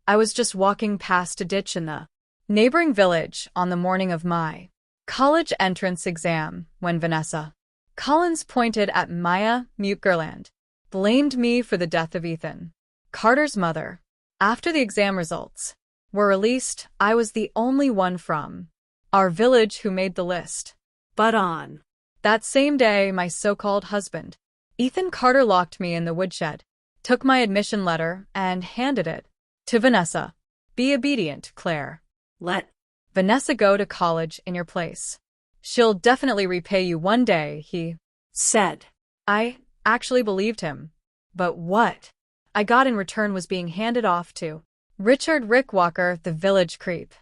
I was just walking past a ditch in the neighboring village on the morning of my college entrance exam when Vanessa Collins pointed at Maya Mutgerland, blamed me for the death of Ethan Carter's mother. After the exam results were released, I was the only one from our village who made the list. But on that same day, my so-called husband, Ethan Carter, locked me in the woodshed, took my admission letter, and handed it to Vanessa. Be obedient, Claire. Let Vanessa go to college in your place. She'll definitely repay you one day, he said. I actually believed him. But what I got in return was being handed off to Richard Rick Walker, the village creep,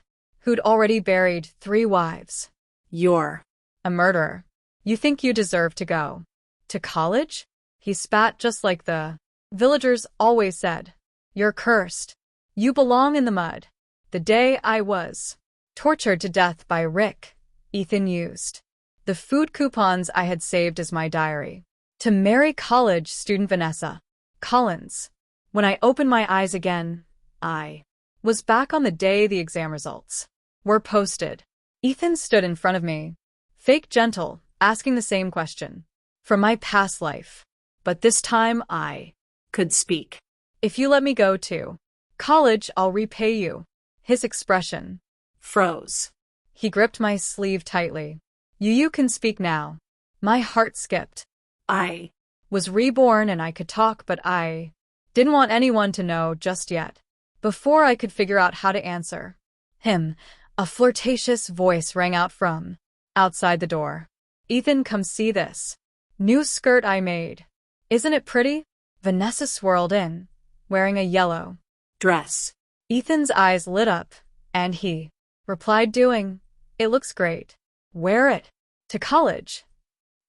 who'd already buried 3 wives. You're a murderer. You think you deserve to go to college? He spat just like the villagers always said. You're cursed. You belong in the mud. The day I was tortured to death by Rick, Ethan used the food coupons I had saved as my diary to marry college student Vanessa Collins. When I opened my eyes again, I was back on the day the exam results were posted. Ethan stood in front of me, fake gentle, asking the same question from my past life. But this time I could speak. If you let me go to college, I'll repay you. His expression froze. He gripped my sleeve tightly. You can speak now. My heart skipped. I was reborn and I could talk, but I didn't want anyone to know just yet. Before I could figure out how to answer him, a flirtatious voice rang out from outside the door. Ethan, come see this new skirt I made. Isn't it pretty? Vanessa swirled in, wearing a yellow dress. Ethan's eyes lit up, and he replied, it looks great. Wear it to college.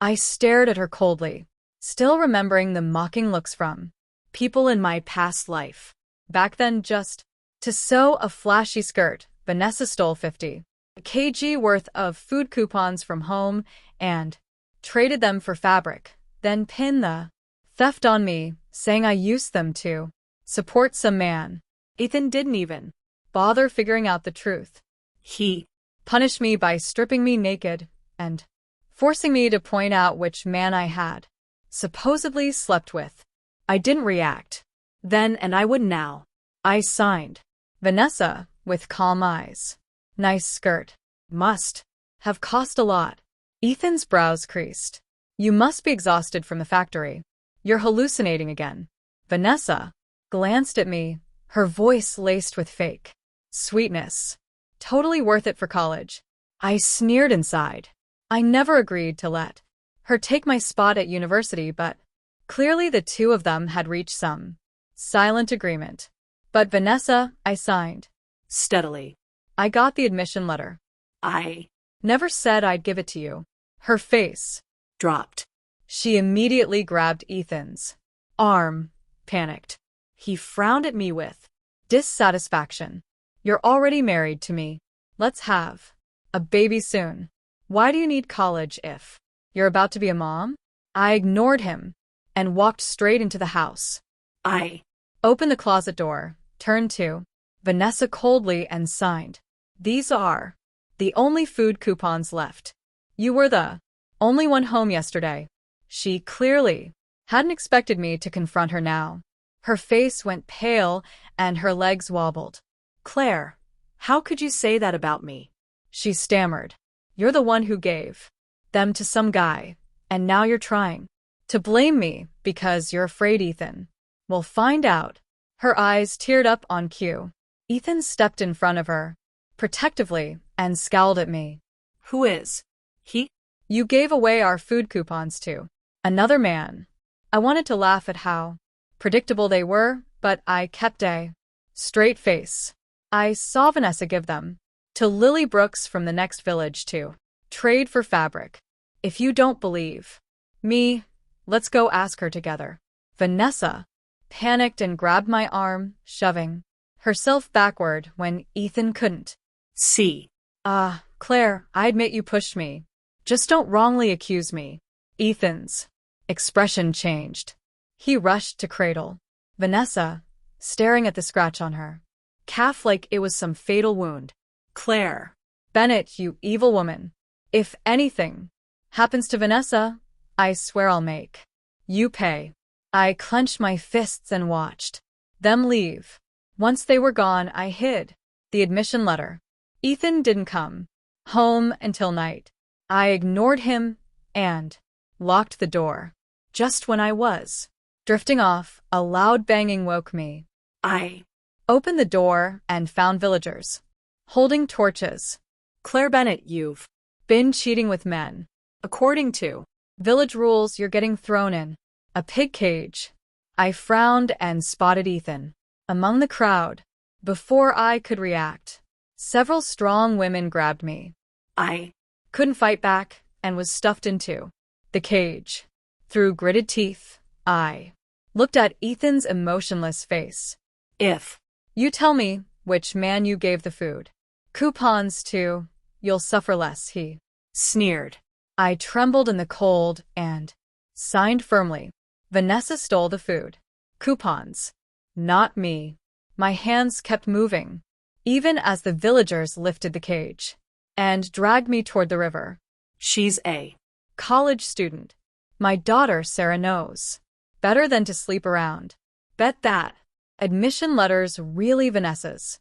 I stared at her coldly, still remembering the mocking looks from people in my past life. Back then, just to sew a flashy skirt, Vanessa stole 50 kg worth of food coupons from home and traded them for fabric, then pinned the theft on me, saying I used them to support some man. Ethan didn't even bother figuring out the truth. He punished me by stripping me naked and forcing me to point out which man I had supposedly slept with. I didn't react then, and I would now. I signed. Vanessa, with calm eyes. Nice skirt. Must have cost a lot. Ethan's brows creased. You must be exhausted from the factory. You're hallucinating again. Vanessa glanced at me, her voice laced with fake sweetness. Totally worth it for college. I sneered inside. I never agreed to let her take my spot at university, but clearly the two of them had reached some silent agreement. But Vanessa, I signed. Steadily. I got the admission letter. I never said I'd give it to you. Her face dropped. She immediately grabbed Ethan's arm, panicked. He frowned at me with dissatisfaction. You're already married to me. Let's have a baby soon. Why do you need college if you're about to be a mom? I ignored him and walked straight into the house. I opened the closet door, turned to Vanessa coldly and signed. These are the only food coupons left. You were the only one home yesterday. She clearly hadn't expected me to confront her now. Her face went pale and her legs wobbled. Claire, how could you say that about me? She stammered. You're the one who gave them to some guy, and now you're trying to blame me because you're afraid Ethan will find out. Her eyes teared up on cue. Ethan stepped in front of her, protectively, and scowled at me. Who is he? You gave away our food coupons to another man. I wanted to laugh at how predictable they were, but I kept a straight face. I saw Vanessa give them to Lily Brooks from the next village to trade for fabric. If you don't believe me, let's go ask her together. Vanessa panicked and grabbed my arm, shoving herself backward when Ethan couldn't see. Claire, I admit you pushed me. Just don't wrongly accuse me. Ethan's expression changed. He rushed to cradle Vanessa, staring at the scratch on her calf like it was some fatal wound. Claire. Bennett, you evil woman. If anything happens to Vanessa, I swear I'll make you pay. I clenched my fists and watched them leave. Once they were gone, I hid the admission letter. Ethan didn't come home until night. I ignored him and locked the door. Just when I was drifting off, a loud banging woke me. I opened the door and found villagers holding torches. Claire Bennett, you've been cheating with men. According to village rules, you're getting thrown in a pig cage. I frowned and spotted Ethan among the crowd. Before I could react, several strong women grabbed me. I couldn't fight back and was stuffed into the cage. Through gritted teeth, I looked at Ethan's emotionless face. If you tell me which man you gave the food coupons to, you'll suffer less, he sneered. I trembled in the cold and signed firmly. Vanessa stole the food coupons, not me. My hands kept moving, even as the villagers lifted the cage and dragged me toward the river. She's a college student. My daughter Sarah knows better than to sleep around. Bet that admission letter's really Vanessa's.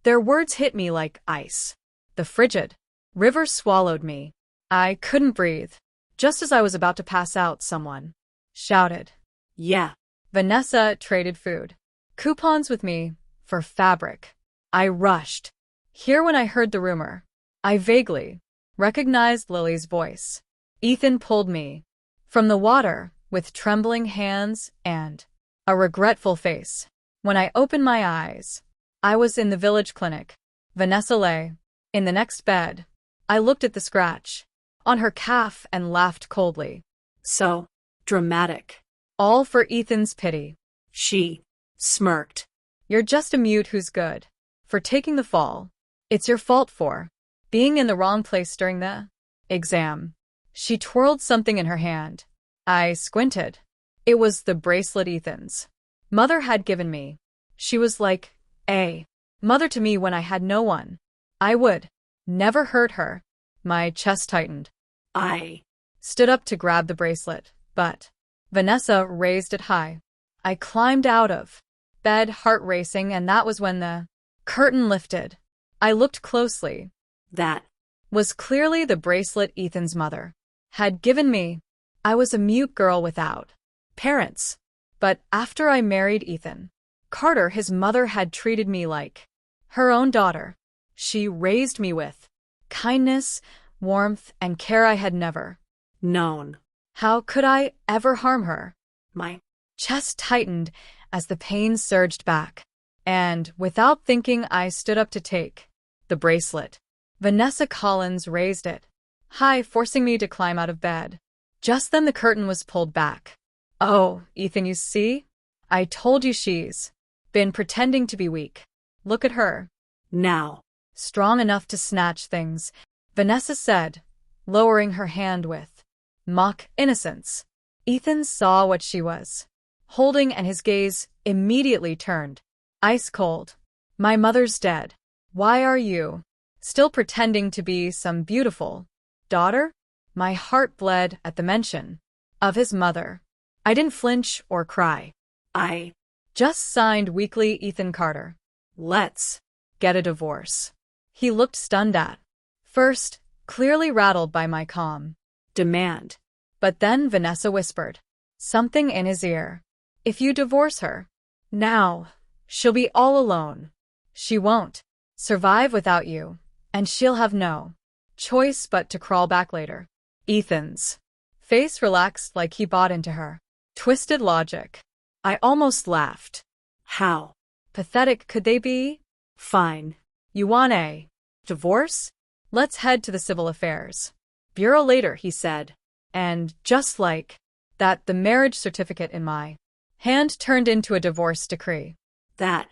Their words hit me like ice. The frigid river swallowed me. I couldn't breathe. Just as I was about to pass out, someone shouted, "Yeah." Vanessa traded food coupons with me for fabric. I rushed here when I heard the rumor. I vaguely recognized Lily's voice. Ethan pulled me from the water with trembling hands and a regretful face. When I opened my eyes, I was in the village clinic. Vanessa lay in the next bed. I looked at the scratch on her calf and laughed coldly. So dramatic. All for Ethan's pity. She smirked. You're just a mute who's good for taking the fall. It's your fault for being in the wrong place during the exam. She twirled something in her hand. I squinted. It was the bracelet Ethan's mother had given me. She was like a mother to me when I had no one. I would never hurt her. My chest tightened. I stood up to grab the bracelet, but Vanessa raised it high. I climbed out of bed, heart racing, and that was when the curtain lifted. I looked closely. That was clearly the bracelet Ethan's mother had given me. I was a mute girl without parents. But after I married Ethan Carter, his mother had treated me like her own daughter. She raised me with kindness, warmth, and care I had never known. How could I ever harm her? My chest tightened as the pain surged back, and without thinking, I stood up to take the bracelet. Vanessa Collins raised it high, forcing me to climb out of bed. Just then the curtain was pulled back. Oh, Ethan, you see? I told you she's been pretending to be weak. Look at her now. Strong enough to snatch things, Vanessa said, lowering her hand with mock innocence. Ethan saw what she was holding, and his gaze immediately turned ice cold. My mother's dead. Why are you still pretending to be some beautiful daughter? My heart bled at the mention of his mother. I didn't flinch or cry. I just signed weakly, Ethan Carter. Let's get a divorce. He looked stunned at first, clearly rattled by my calm demand. But then Vanessa whispered something in his ear. If you divorce her now, she'll be all alone. She won't survive without you, and she'll have no choice but to crawl back later. Ethan's face relaxed like he bought into her twisted logic. I almost laughed. How pathetic could they be? Fine. You want a divorce? Let's head to the Civil Affairs Bureau later, he said. And just like that, the marriage certificate in my hand turned into a divorce decree. That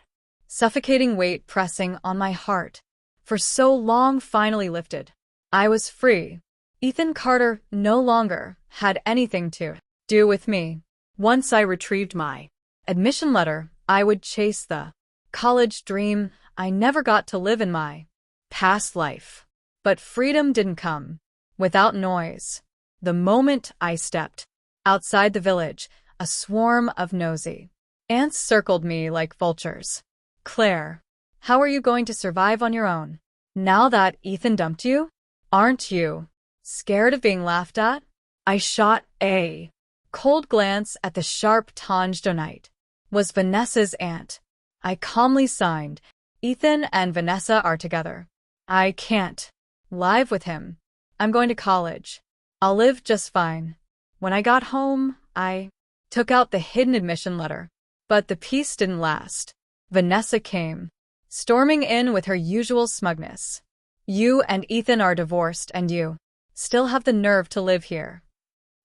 suffocating weight pressing on my heart for so long finally lifted. I was free. Ethan Carter no longer had anything to do with me. Once I retrieved my admission letter, I would chase the college dream I never got to live in my past life. But freedom didn't come without noise. The moment I stepped outside the village, a swarm of nosy ants circled me like vultures. Claire, how are you going to survive on your own? Now that Ethan dumped you? Aren't you scared of being laughed at? I shot a cold glance at the sharp Tanjdonite. Was Vanessa's aunt. I calmly signed. Ethan and Vanessa are together. I can't live with him. I'm going to college. I'll live just fine. When I got home, I took out the hidden admission letter. But the peace didn't last. Vanessa came, storming in with her usual smugness. You and Ethan are divorced, and you still have the nerve to live here.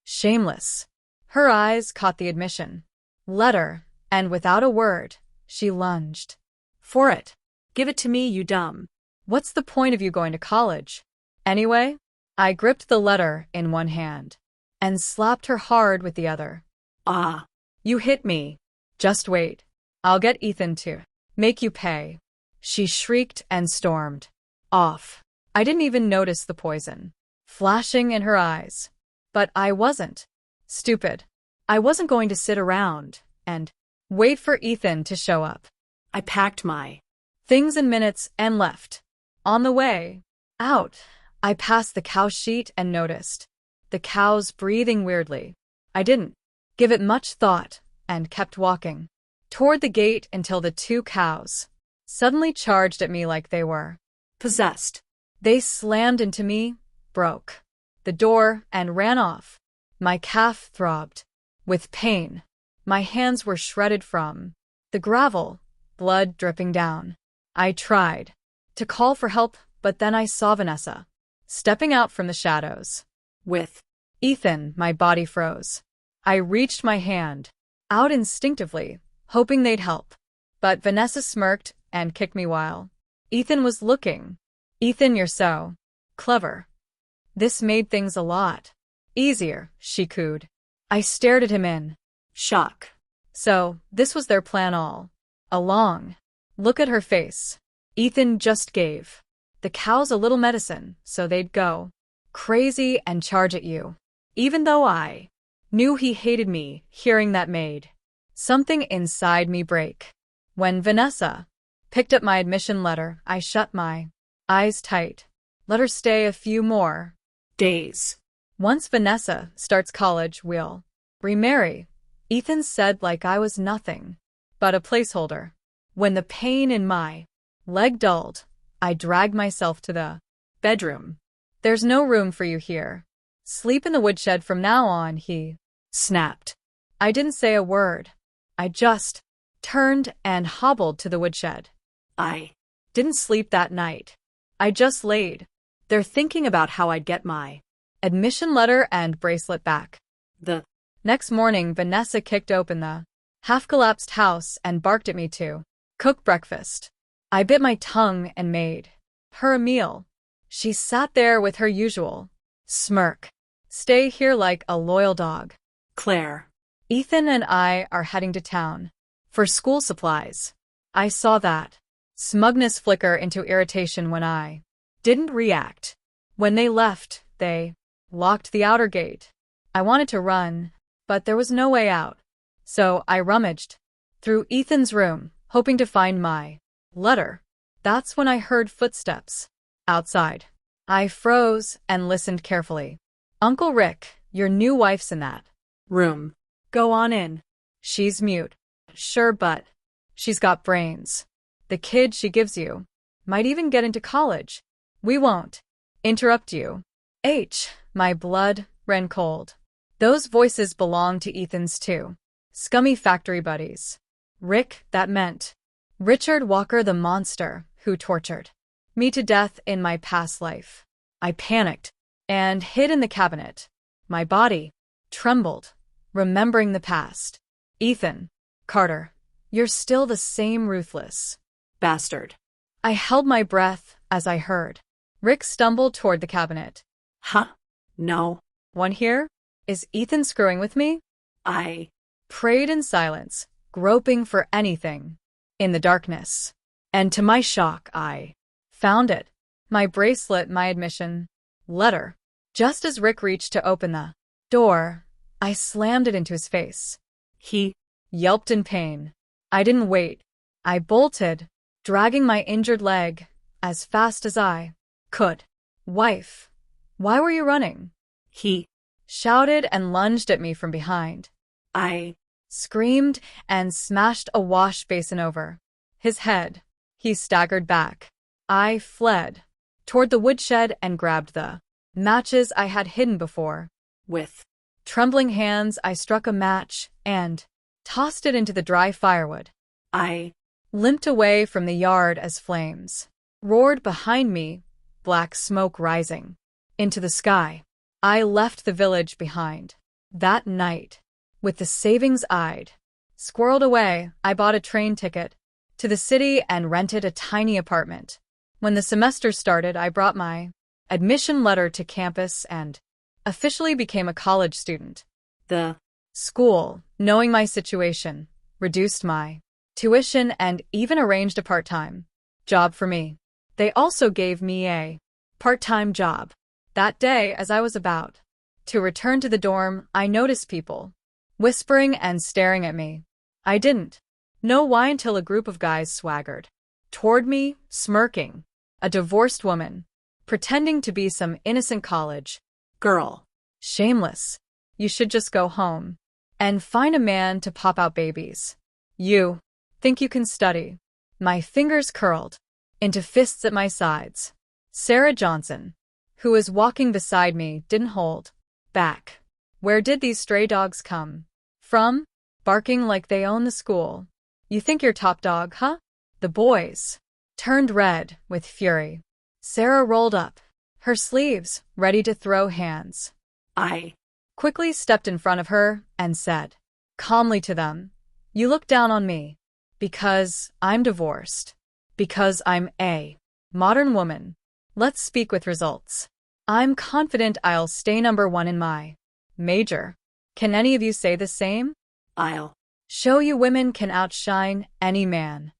Shameless. Her eyes caught the admission letter, and without a word, she lunged for it. Give it to me, you dumb. What's the point of you going to college? Anyway, I gripped the letter in one hand and slapped her hard with the other. Ah, you hit me. Just wait. I'll get Ethan to make you pay. She shrieked and stormed off. I didn't even notice the poison flashing in her eyes. But I wasn't stupid. I wasn't going to sit around and wait for Ethan to show up. I packed my things in minutes and left. On the way out, I passed the cow sheet and noticed the cows breathing weirdly. I didn't give it much thought and kept walking toward the gate until the two cows suddenly charged at me like they were possessed. They slammed into me, broke the door, and ran off. My calf throbbed with pain. My hands were shredded from the gravel, blood dripping down. I tried to call for help, but then I saw Vanessa stepping out from the shadows with Ethan. My body froze. I reached my hand out instinctively, hoping they'd help. But Vanessa smirked and kicked me while Ethan was looking. Ethan, you're so clever. This made things a lot easier, she cooed. I stared at him in shock. So, this was their plan all along. Look at her face. Ethan just gave the cows a little medicine so they'd go crazy and charge at you. Even though I knew he hated me, hearing that made something inside me break. When Vanessa picked up my admission letter, I shut my eyes tight. Let her stay a few more days. Once Vanessa starts college, we'll remarry, Ethan said like I was nothing but a placeholder. When the pain in my leg dulled, I dragged myself to the bedroom. There's no room for you here. Sleep in the woodshed from now on, he snapped. I didn't say a word. I just turned and hobbled to the woodshed. I didn't sleep that night. I just laid there thinking about how I'd get my admission letter and bracelet back. The next morning, Vanessa kicked open the half-collapsed house and barked at me to cook breakfast. I bit my tongue and made her a meal. She sat there with her usual smirk. Stay here like a loyal dog. Claire. Ethan and I are heading to town for school supplies. I saw that smugness flicker into irritation when I didn't react. When they left, they locked the outer gate. I wanted to run, but there was no way out. So I rummaged through Ethan's room, hoping to find my letter. That's when I heard footsteps outside. I froze and listened carefully. Uncle Rick, your new wife's in that room. Go on in. She's mute. Sure, but she's got brains. The kid she gives you might even get into college. We won't interrupt you. My blood ran cold. Those voices belonged to Ethan's too. Scummy factory buddies. Rick, that meant Richard Walker, the monster who tortured me to death in my past life. I panicked and hid in the cabinet. My body trembled, remembering the past. Ethan, Carter, you're still the same ruthless bastard. I held my breath as I heard Rick stumble toward the cabinet. Huh? No. One here? Is Ethan screwing with me? I prayed in silence, groping for anything in the darkness. And to my shock, I found it. My bracelet, my admission letter. Just as Rick reached to open the door, I slammed it into his face. He Yelped in pain. I didn't wait. I bolted, dragging my injured leg as fast as I could. Wife, why were you running? He Shouted and lunged at me from behind. I Screamed and smashed a wash basin over his head. He staggered back. I fled toward the woodshed and grabbed the matches I had hidden before. with Trembling hands, I struck a match and tossed it into the dry firewood. I Limped away from the yard as flames roared behind me, black smoke rising into the sky. I left the village behind. That night, with the savings I'd squirreled away, I bought a train ticket to the city and rented a tiny apartment. When the semester started, I brought my admission letter to campus and officially became a college student. the School, knowing my situation, reduced my tuition and even arranged a part-time job for me. They also gave me a part-time job. That day, as I was about to return to the dorm, I noticed people whispering and staring at me. I didn't know why until a group of guys swaggered toward me, smirking. A divorced woman, pretending to be some innocent college girl. shameless. You should just go home and find a man to pop out babies. You think you can study? My fingers curled into fists at my sides. Sarah Johnson, who was walking beside me, didn't hold back. Where did these stray dogs come from? Barking like they own the school. You think you're top dog, huh? The boys turned red with fury. Sarah rolled up her sleeves, ready to throw hands. I Quickly stepped in front of her and said calmly to them, "You look down on me because I'm divorced, because I'm a modern woman. Let's speak with results. I'm confident I'll stay number one in my major. Can any of you say the same? I'll Show you women can outshine any man."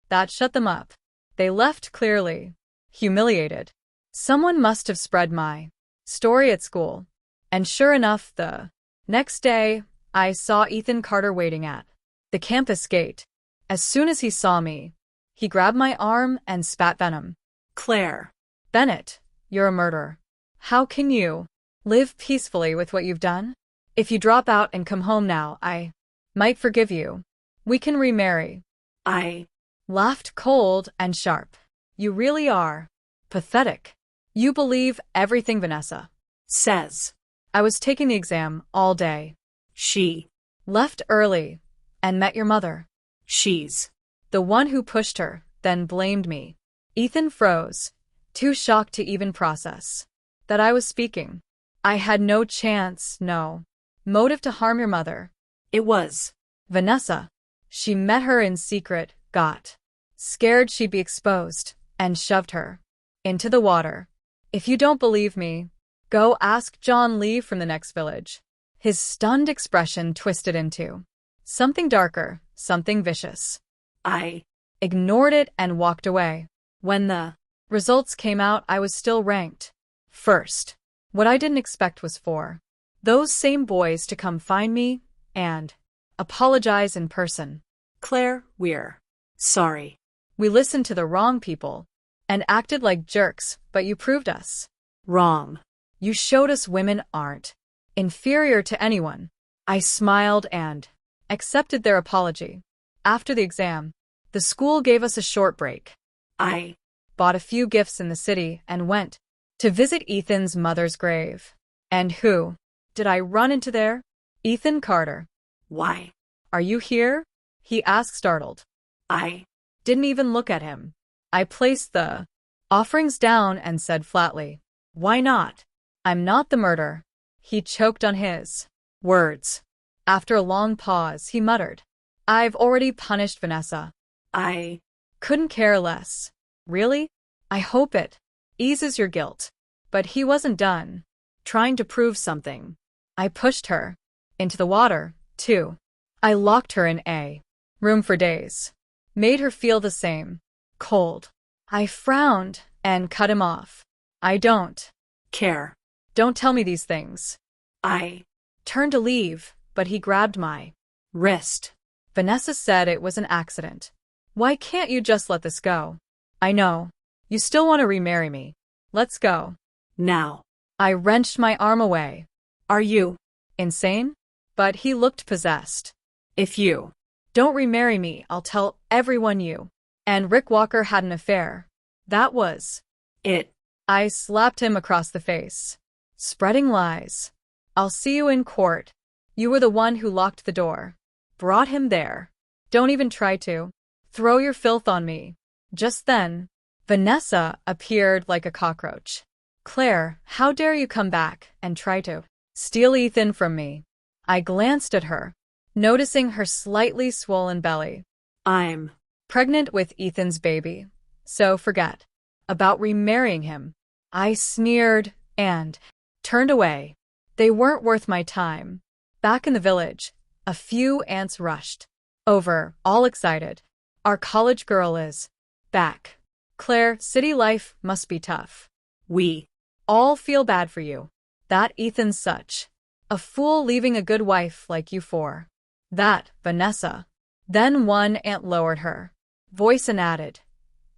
That shut them up. They left clearly humiliated. Someone must have spread my story at school. And sure enough, the next day, I saw Ethan Carter waiting at the campus gate. As soon as he saw me, he grabbed my arm and spat venom. Claire. "Bennett, you're a murderer. How can you live peacefully with what you've done? If you drop out and come home now, I might forgive you. We can remarry." I Laughed cold and sharp. "You really are pathetic. You believe everything Vanessa says. I was taking the exam all day. She Left early and met your mother. She's The one who pushed her, then blamed me." Ethan froze, too shocked to even process that I was speaking. "I had no chance, no motive to harm your mother. It was Vanessa. She met her in secret, got scared she'd be exposed, and shoved her into the water. If you don't believe me, go ask John Lee from the next village." His stunned expression twisted into something darker, something vicious. I Ignored it and walked away. When the results came out, I was still ranked first. What I didn't expect was for those same boys to come find me and apologize in person. Claire, we're sorry. We listened to the wrong people and acted like jerks, but you proved us Wrong. You showed us women aren't inferior to anyone. I smiled and accepted their apology. After the exam, the school gave us a short break. I Bought a few gifts in the city and went to visit Ethan's mother's grave. And who did I run into there? Ethan Carter. Why? "Are you here?" he asked, startled. I Didn't even look at him. I placed the offerings down and said flatly, "Why not? I'm not the murderer." He choked on his words. After a long pause, he muttered, "I've already punished Vanessa. I Couldn't care less." "Really? I hope it eases your guilt." But he wasn't done trying to prove something. I pushed her into the water, too. I locked her in a room for days. Made her feel the same Cold. I frowned and cut him off. I don't care. Don't tell me these things. I Turned to leave, but he grabbed my wrist. Vanessa said it was an accident. Why can't you just let this go? I know. You still want to remarry me. Let's go. Now. I wrenched my arm away. Are you Insane? But he looked possessed. if you Don't remarry me, I'll tell everyone you and Rick Walker had an affair. That was it I slapped him across the face. Spreading lies. I'll see you in court. You were the one who locked the door. Brought him there. Don't even try to. Throw your filth on me. Just then, Vanessa appeared like a cockroach. Claire, how dare you come back and try to steal Ethan from me? I glanced at her, noticing her slightly swollen belly. I'm Pregnant with Ethan's baby. So forget about remarrying him. I sneered and turned away. They weren't worth my time. Back in the village, a few ants rushed over, all excited. Our college girl is back. Claire, city life must be tough. we All feel bad for you. That Ethan's such a fool leaving a good wife like you for. That, Vanessa. Then one ant lowered her voice and added,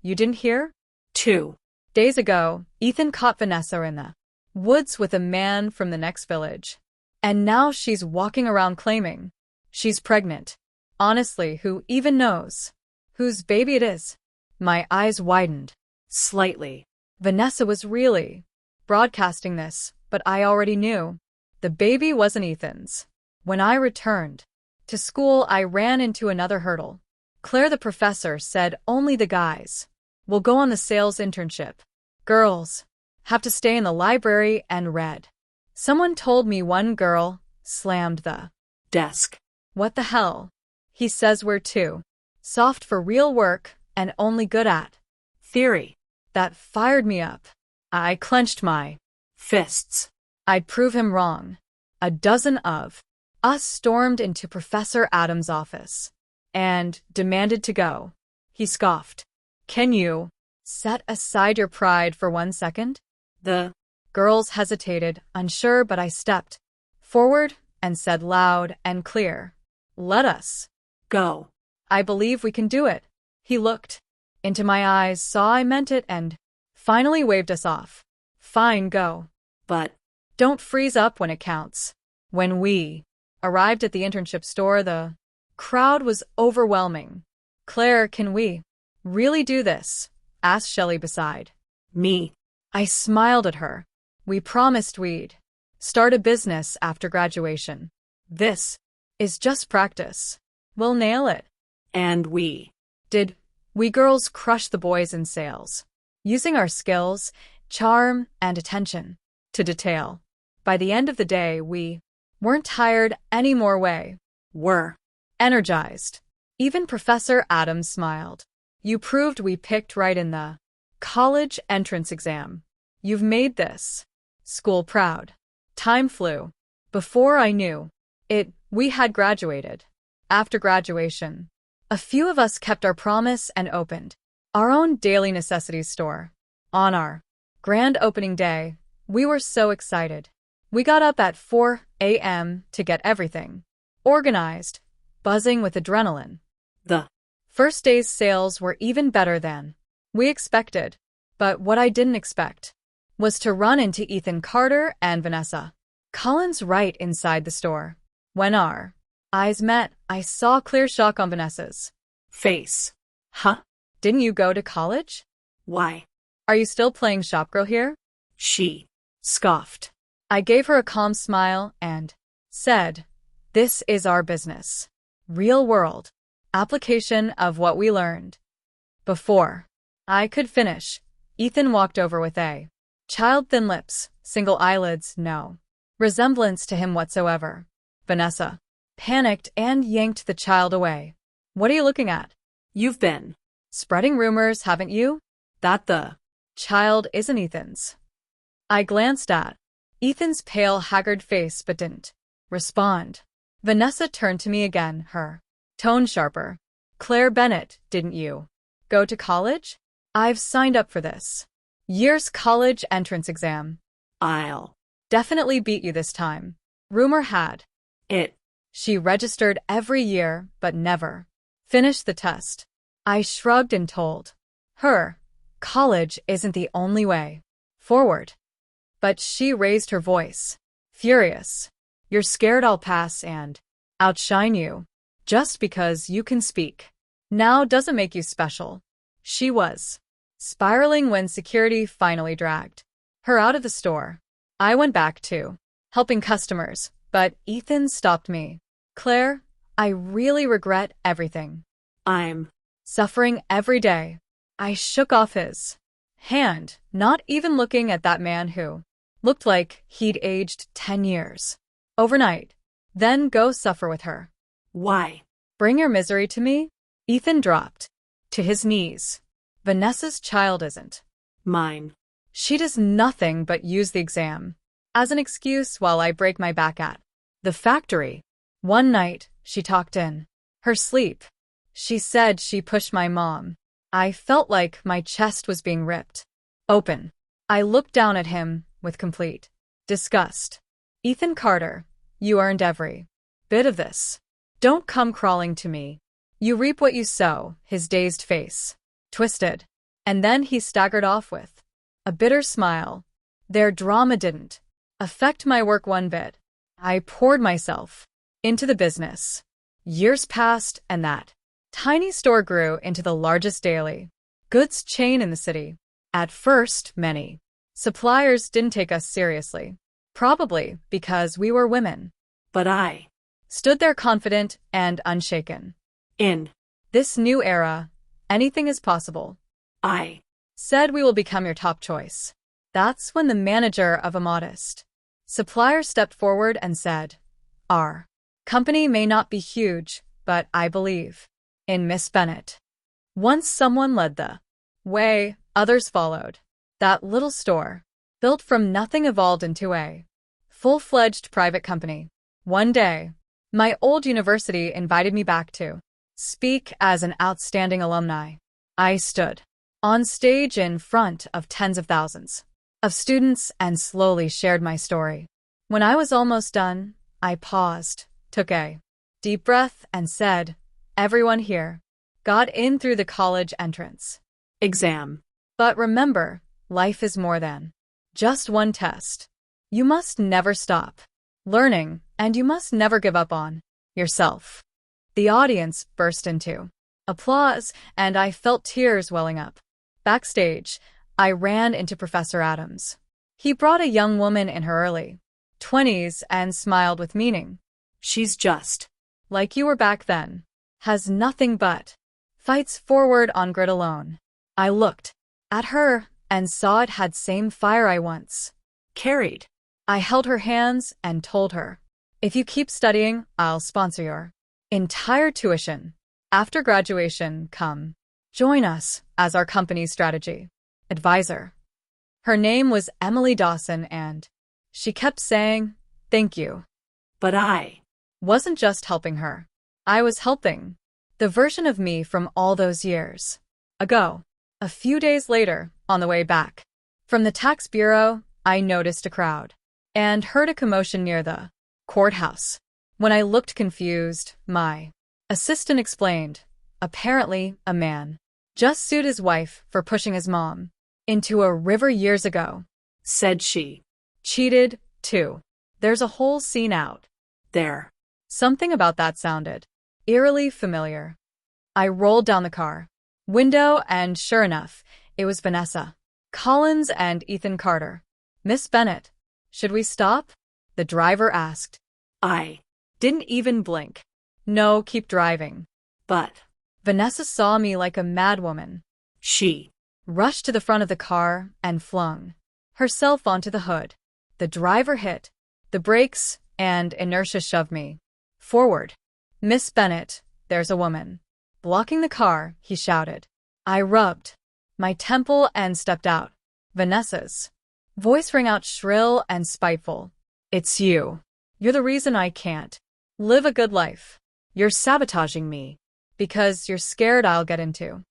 You didn't hear? 2 Days ago, Ethan caught Vanessa in the woods with a man from the next village. And now she's walking around claiming she's pregnant. Honestly, who even knows whose baby it is? My eyes widened slightly. Vanessa was really broadcasting this, but I already knew. The baby wasn't Ethan's. When I returned to school, I ran into another hurdle. Claire, the professor, said only the guys will go on the sales internship. Girls have to stay in the library and read. Someone told me one girl slammed the desk. What the hell? He says we're too soft for real work and only good at Theory. that. Fired me up. I clenched my Fists. I'd prove him wrong. A dozen of us stormed into Professor Adams' office and demanded to go. He scoffed. Can you set aside your pride for 1 second? The Girls hesitated, unsure, but I stepped forward and said loud and clear, Let us go. I believe we can do it. He looked into my eyes, saw I meant it, and finally waved us off. Fine, go. But Don't freeze up when it counts. When we arrived at the internship store, the crowd was overwhelming. Claire, can we really do this? Asked Shelley beside me. I smiled at her. We promised we'd start a business after graduation. This is just practice. We'll nail it. And we Did we girls crush the boys in sales, using our skills, charm, and attention to detail. By the end of the day, we weren't tired any more way. were Energized. Even Professor Adams smiled. You proved we picked right in the college entrance exam. You've made this school proud. Time flew. Before I knew it, we had graduated. After graduation, a few of us kept our promise and opened our own daily necessities store. On our grand opening day, we were so excited. We got up at 4 a.m. to get everything organized, buzzing with adrenaline. the First day's sales were even better than we expected, but what I didn't expect was to run into Ethan Carter and Vanessa Collins right inside the store. When our eyes met, I saw clear shock on Vanessa's face. Huh? Didn't you go to college? Why? Are you still playing shopgirl here? She Scoffed. I gave her a calm smile and said, This is our business. Real world application of what we learned. Before I could finish, Ethan walked over with a child thin lips, single eyelids, no resemblance to him whatsoever. Vanessa panicked and yanked the child away. What are you looking at? You've been Spreading rumors, haven't you? that the Child isn't Ethan's. I glanced at Ethan's pale, haggard face but didn't respond. Vanessa turned to me again, her tone sharper. Claire Bennett, didn't you Go to college? I've signed up for this. Year's college entrance exam. I'll. Definitely beat you this time. Rumor had It. she registered every year, but never finished the test. I shrugged and told her, college isn't the only way forward. But she raised her voice, furious. You're scared I'll pass and outshine you, just because you can speak. Now doesn't make you special. She was spiraling when security finally dragged her out of the store. I went back to helping customers, but Ethan stopped me. Claire, I really regret everything. I'm. Suffering every day. I shook off his hand, not even looking at that man who looked like he'd aged 10 years overnight. Then go suffer with her. Why? Bring your misery to me? Ethan dropped to his knees. Vanessa's child isn't Mine. She does nothing but use the exam as an excuse while I break my back at the factory. One night, she talked in her sleep. She said she pushed my mom. I felt like my chest was being ripped open. I looked down at him with complete disgust. Ethan Carter, you earned every bit of this. Don't come crawling to me. You reap what you sow. His dazed face twisted, and then he staggered off with a bitter smile. Their drama didn't affect my work one bit. I poured myself into the business. Years passed, and that tiny store grew into the largest daily goods chain in the city. At first, many suppliers didn't take us seriously, probably because we were women. But I Stood there confident and unshaken. in. This new era, anything is possible. I Said we will become your top choice. That's when the manager of a modest supplier stepped forward and said, our company may not be huge, but I believe in Miss Bennett. Once someone led the way, others followed. That little store, built from nothing, evolved into a full-fledged private company. One day, my old university invited me back to speak as an outstanding alumni. I stood on stage in front of tens of thousands of students and slowly shared my story. When I was almost done, I paused, took a deep breath, and said, everyone here got in through the college entrance exam. But remember, life is more than just one test. You must never stop learning, and you must never give up on yourself. The audience burst into applause, and I felt tears welling up. Backstage, I ran into Professor Adams. He brought a young woman in her early 20s and smiled with meaning. She's just Like you were back then. Has nothing but fights forward on grit alone. I looked at her and saw it had same fire I once carried. I held her hands and told her, if you keep studying, I'll sponsor your entire tuition. After graduation, come join us as our company's strategy advisor. Her name was Emily Dawson, and she kept saying, thank you. But I Wasn't just helping her. I was helping the version of me from all those years ago. A few days later, on the way back from the tax bureau, I noticed a crowd and heard a commotion near the courthouse. When I looked confused, my assistant explained, apparently a man just sued his wife for pushing his mom into a river years ago. said she. Cheated, too. There's a whole scene out There. Something about that sounded eerily familiar. I rolled down the car window, and sure enough, it was Vanessa Collins and Ethan Carter. Miss Bennett, should we stop? The driver asked. I Didn't even blink. No, keep driving. but Vanessa saw me like a madwoman, she rushed to the front of the car, and flung herself onto the hood. The driver hit the brakes, and inertia shoved me forward. Miss Bennett, there's a woman blocking the car, he shouted. I rubbed my temple and stepped out. Vanessa's voice rang out shrill and spiteful. It's you. You're the reason I can't live a good life. You're sabotaging me because you're scared I'll get into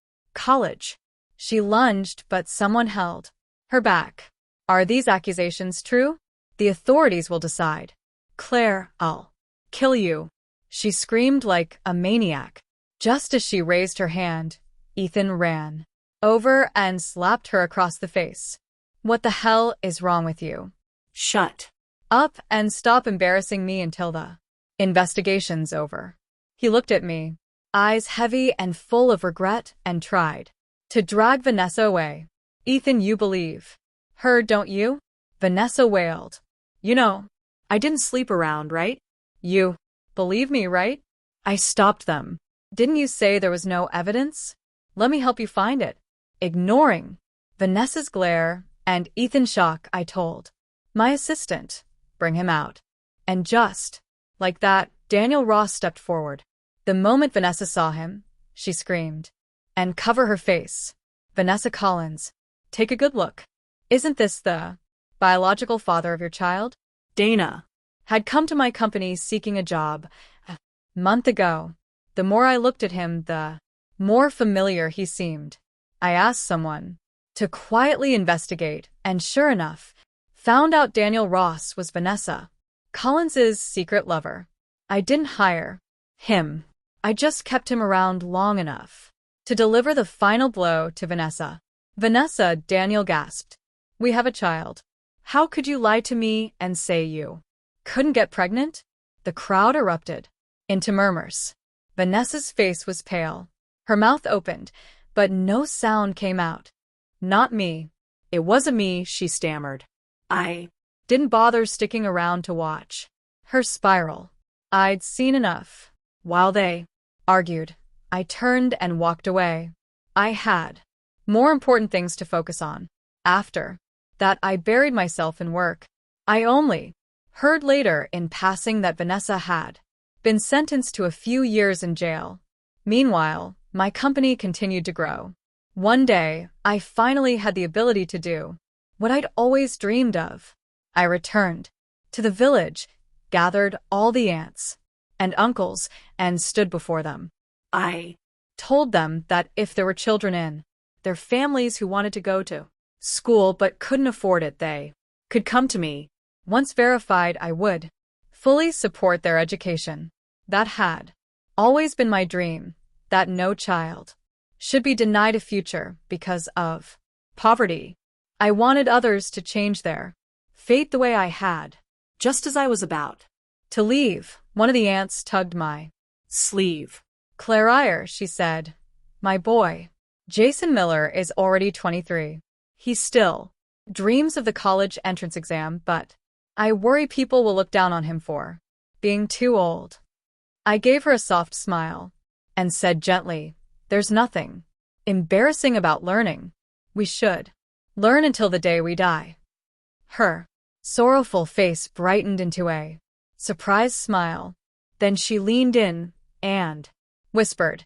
college. She lunged, but someone held her back. Are these accusations true? The authorities will decide. Claire, I'll kill you, she screamed like a maniac. Just as she raised her hand, Ethan ran over and slapped her across the face. What the hell is wrong with you? Shut Up and stop embarrassing me until the investigation's over. He looked at me, eyes heavy and full of regret, and tried to drag Vanessa away. Ethan, you believe her, don't you? Vanessa wailed. You know, I didn't sleep around, right? you believe me, right? I stopped them. Didn't you say there was no evidence? Let me help you find it. Ignoring Vanessa's glare and Ethan's shock, I told my assistant, bring him out. And just like that, Daniel Ross stepped forward. The moment Vanessa saw him, she screamed. And cover her face. Vanessa Collins, take a good look. Isn't this the biological father of your child? Dana Had come to my company seeking a job a month ago. The more I looked at him, the more familiar he seemed. I asked someone to quietly investigate, and sure enough, found out Daniel Ross was Vanessa Collins's secret lover. I didn't hire him. I just kept him around long enough to deliver the final blow to Vanessa. Vanessa, Daniel gasped. We have a child. How could you lie to me and say you couldn't get pregnant? The crowd erupted into murmurs. Vanessa's face was pale. Her mouth opened, but no sound came out. Not me. It wasn't me, she stammered. I didn't bother sticking around to watch her spiral. I'd seen enough. While they argued, I turned and walked away. I had more important things to focus on. After that, I buried myself in work. I only heard later in passing that Vanessa had been sentenced to a few years in jail. Meanwhile, my company continued to grow. One day, I finally had the ability to do what I'd always dreamed of. I returned to the village, gathered all the aunts and uncles, and stood before them. I told them that if there were children in their families who wanted to go to school but couldn't afford it, they could come to me. Once verified, I would fully support their education. That had always been my dream, that no child should be denied a future because of poverty. I wanted others to change their fate the way I had. Just as I was about to leave, one of the aunts tugged my sleeve. Claire, she said, my boy, Jason Miller, is already 23. He still dreams of the college entrance exam, but I worry people will look down on him for being too old. I gave her a soft smile and said gently, there's nothing embarrassing about learning. We should learn until the day we die. Her sorrowful face brightened into a surprised smile. Then she leaned in and whispered,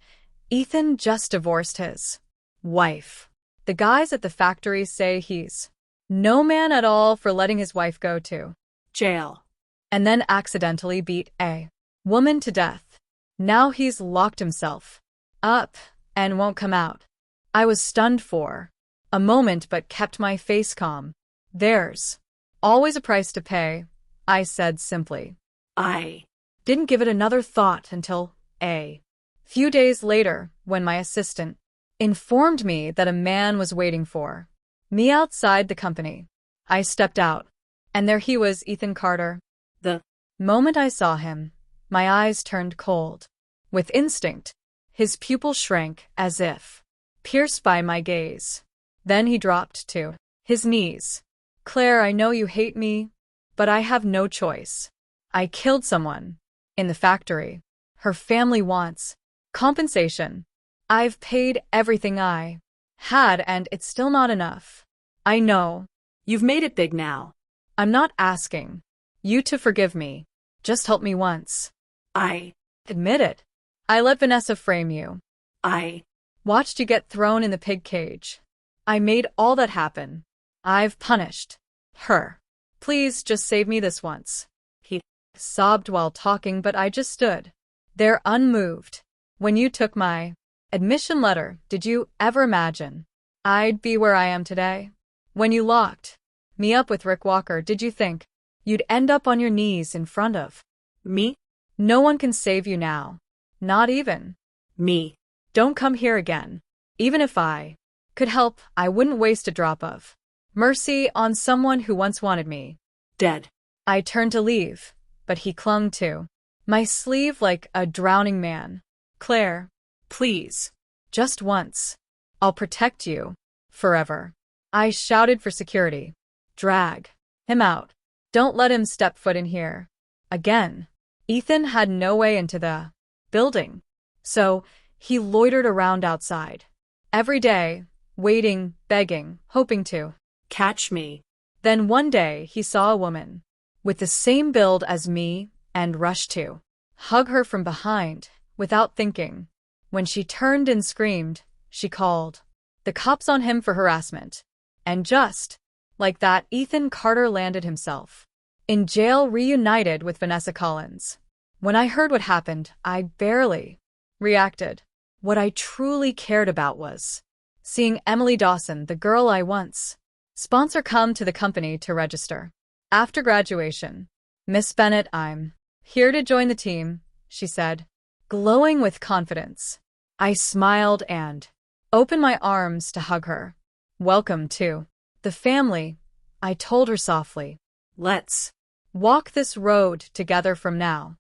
Ethan just divorced his wife. The guys at the factory say he's no man at all for letting his wife go to jail and then accidentally beat a woman to death. Now he's locked himself up and won't come out. I was stunned for a moment but kept my face calm. There's always a price to pay, I said simply. I didn't give it another thought until a few days later, when my assistant informed me that a man was waiting for me outside the company. I stepped out, and there he was, Ethan Carter. The moment I saw him, my eyes turned cold. With instinct, his pupil shrank as if pierced by my gaze. Then he dropped to his knees. Claire, I know you hate me, but I have no choice. I killed someone in the factory. Her family wants compensation. I've paid everything I had, and it's still not enough. I know. You've made it big now. I'm not asking you to forgive me. Just help me once. I admit it. I let Vanessa frame you. I watched you get thrown in the pig cage. I made all that happen. I've punished her. Please just save me this once. He sobbed while talking, but I just stood there unmoved. When you took my Admission letter. Did you ever imagine I'd be where I am today? When you locked me up with Rick Walker, did you think you'd end up on your knees in front of Me? no one can save you now? Not even Me. don't come here again. Even if I could help, I wouldn't waste a drop of mercy on someone who once wanted me Dead. I turned to leave, but he clung to my sleeve like a drowning man. Claire, please, just once. I'll protect you forever. I shouted for security. Drag him out. Don't let him step foot in here again. Ethan had no way into the building, so he loitered around outside every day, waiting, begging, hoping to Catch me. Then one day he saw a woman with the same build as me and rushed to hug her from behind without thinking. When she turned and screamed, she called the cops on him for harassment. And just like that, Ethan Carter landed himself in jail, reunited with Vanessa Collins. When I heard what happened, I barely reacted. What I truly cared about was seeing Emily Dawson, the girl I once sponsor, come to the company to register. After graduation, Miss Bennett, I'm here to join the team, she said, glowing with confidence. I smiled and opened my arms to hug her. Welcome to the family, I told her softly. Let's walk this road together from now